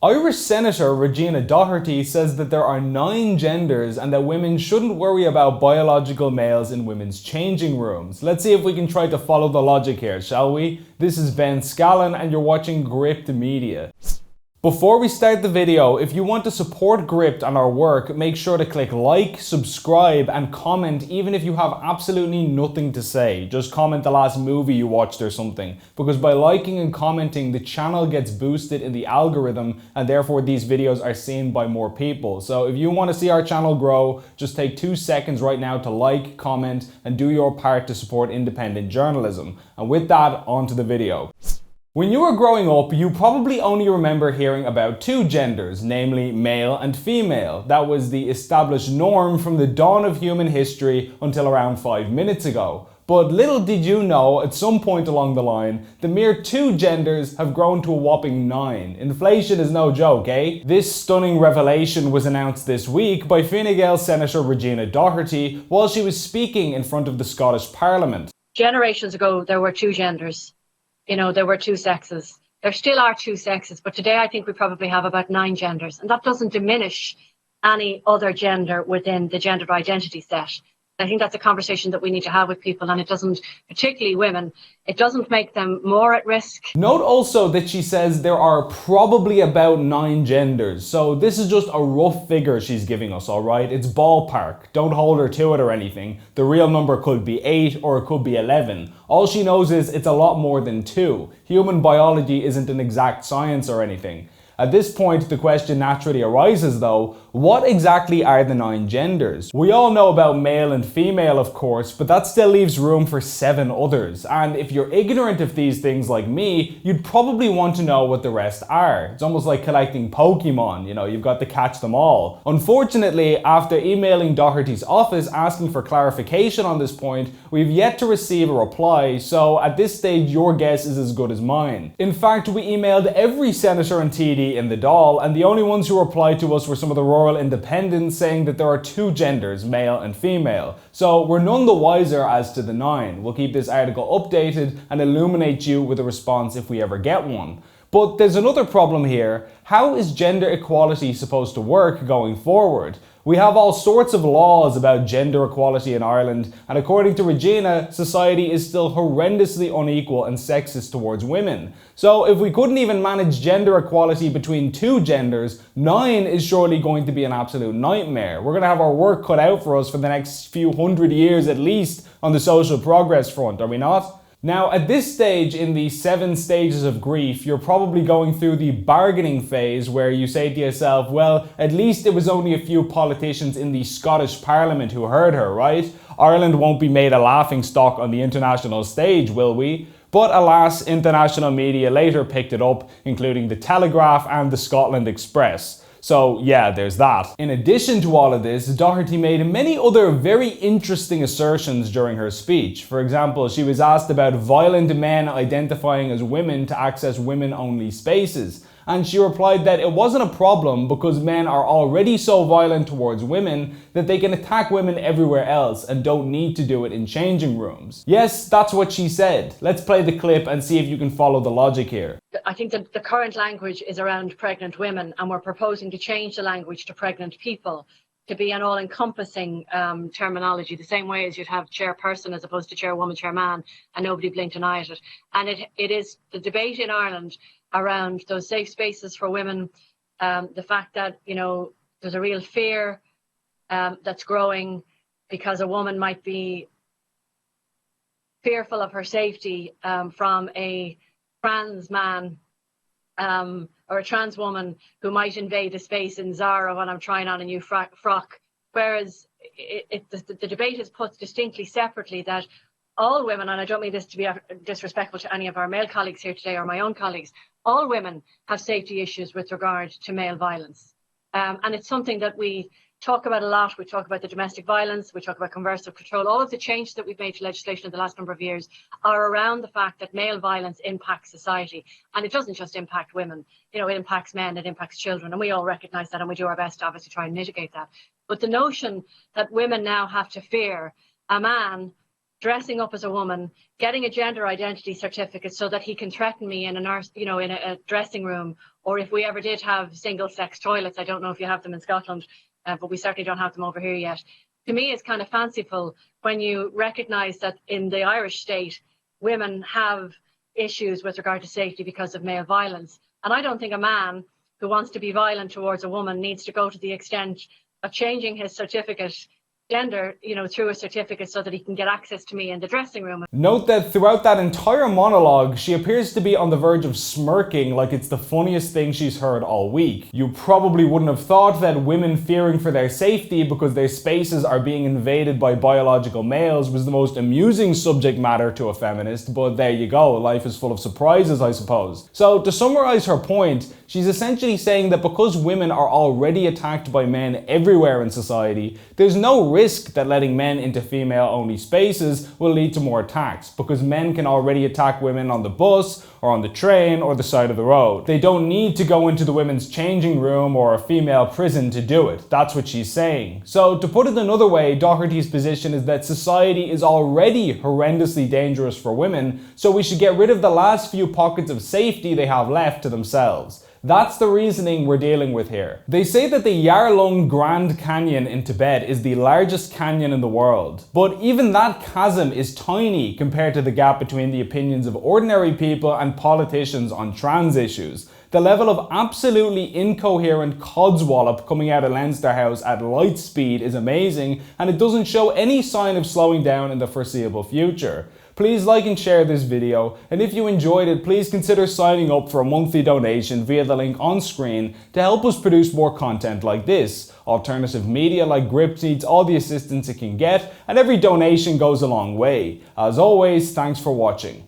Irish Senator Regina Doherty says that there are 9 genders and that women shouldn't worry about biological males in women's changing rooms. Let's see if we can try to follow the logic here, shall we? This is Ben Scallon and you're watching Gript Media. Before we start the video, if you want to support Gript and our work, make sure to click like, subscribe and comment even if you have absolutely nothing to say. Just comment the last movie you watched or something, because by liking and commenting the channel gets boosted in the algorithm and therefore these videos are seen by more people. So if you want to see our channel grow, just take 2 seconds right now to like, comment and do your part to support independent journalism. And with that, on to the video. When you were growing up, you probably only remember hearing about 2 genders, namely male and female. That was the established norm from the dawn of human history until around 5 minutes ago. But little did you know, at some point along the line, the mere 2 genders have grown to a whopping 9. Inflation is no joke, eh? This stunning revelation was announced this week by Gael Senator Regina Doherty while she was speaking in front of the Scottish Parliament. Generations ago, there were 2 genders. There were 2 sexes. There still are 2 sexes, but today I think we probably have about 9 genders. And that doesn't diminish any other gender within the gender identity set. I think that's a conversation that we need to have with people, and it doesn't, particularly women, it doesn't make them more at risk. Note also that she says there are probably about 9 genders, so this is just a rough figure she's giving us, alright? It's ballpark, don't hold her to it or anything. The real number could be 8 or it could be 11. All she knows is it's a lot more than 2. Human biology isn't an exact science or anything. At this point, the question naturally arises though, what exactly are the 9 genders? We all know about male and female, of course, but that still leaves room for 7 others. And if you're ignorant of these things like me, you'd probably want to know what the rest are. It's almost like collecting Pokemon, you've got to catch them all. Unfortunately, after emailing Doherty's office asking for clarification on this point, we've yet to receive a reply, so at this stage your guess is as good as mine. In fact, we emailed every senator and TD in the Dáil, and the only ones who replied to us were some of the rural independents saying that there are 2 genders, male and female. So we're none the wiser as to the 9. We'll keep this article updated and illuminate you with a response if we ever get one. But there's another problem here. How is gender equality supposed to work going forward? We have all sorts of laws about gender equality in Ireland, and according to Regina, society is still horrendously unequal and sexist towards women. So if we couldn't even manage gender equality between 2 genders, 9 is surely going to be an absolute nightmare. We're going to have our work cut out for us for the next few hundred years at least on the social progress front, are we not? Now, at this stage in the 7 stages of grief, you're probably going through the bargaining phase where you say to yourself, well, at least it was only a few politicians in the Scottish Parliament who heard her, right? Ireland won't be made a laughingstock on the international stage, will we? But alas, international media later picked it up, including the Telegraph and the Scotland Express. So yeah, there's that. In addition to all of this, Doherty made many other very interesting assertions during her speech. For example, she was asked about violent men identifying as women to access women-only spaces. And she replied that it wasn't a problem because men are already so violent towards women that they can attack women everywhere else and don't need to do it in changing rooms. Yes, that's what she said. Let's play the clip and see if you can follow the logic here. I think that the current language is around pregnant women, and we're proposing to change the language to pregnant people to be an all-encompassing terminology, the same way as you'd have chairperson as opposed to chairwoman, chairman, and nobody blinked an eye at it. And it is the debate in Ireland around those safe spaces for women, the fact that, there's a real fear that's growing because a woman might be fearful of her safety from a trans man or a trans woman who might invade a space in Zara when I'm trying on a new frock. Whereas the debate is put distinctly separately that all women, and I don't mean this to be disrespectful to any of our male colleagues here today or my own colleagues, all women have safety issues with regard to male violence. And it's something that we talk about a lot. We talk about the domestic violence, we talk about coercive control. All of the changes that we've made to legislation in the last number of years are around the fact that male violence impacts society. And it doesn't just impact women, it impacts men, it impacts children. And we all recognise that, and we do our best to obviously try and mitigate that. But the notion that women now have to fear a man dressing up as a woman, getting a gender identity certificate so that he can threaten me in a dressing room, or if we ever did have single-sex toilets. I don't know if you have them in Scotland, but we certainly don't have them over here yet. To me, it's kind of fanciful when you recognise that in the Irish state, women have issues with regard to safety because of male violence. And I don't think a man who wants to be violent towards a woman needs to go to the extent of changing his certificate gender, through a certificate so that he can get access to me in the dressing room. Note that throughout that entire monologue, she appears to be on the verge of smirking like it's the funniest thing she's heard all week. You probably wouldn't have thought that women fearing for their safety because their spaces are being invaded by biological males was the most amusing subject matter to a feminist, but there you go, life is full of surprises, I suppose. So to summarize her point, she's essentially saying that because women are already attacked by men everywhere in society, there's no risk that letting men into female-only spaces will lead to more attacks, because men can already attack women on the bus, or on the train, or the side of the road. They don't need to go into the women's changing room or a female prison to do it. That's what she's saying. So to put it another way, Doherty's position is that society is already horrendously dangerous for women, so we should get rid of the last few pockets of safety they have left to themselves. That's the reasoning we're dealing with here. They say that the Yarlung Grand Canyon in Tibet is the largest canyon in the world, but even that chasm is tiny compared to the gap between the opinions of ordinary people and politicians on trans issues. The level of absolutely incoherent codswallop coming out of Leinster House at light speed is amazing, and it doesn't show any sign of slowing down in the foreseeable future. Please like and share this video, and if you enjoyed it, please consider signing up for a monthly donation via the link on screen to help us produce more content like this. Alternative media like Gript needs all the assistance it can get, and every donation goes a long way. As always, thanks for watching.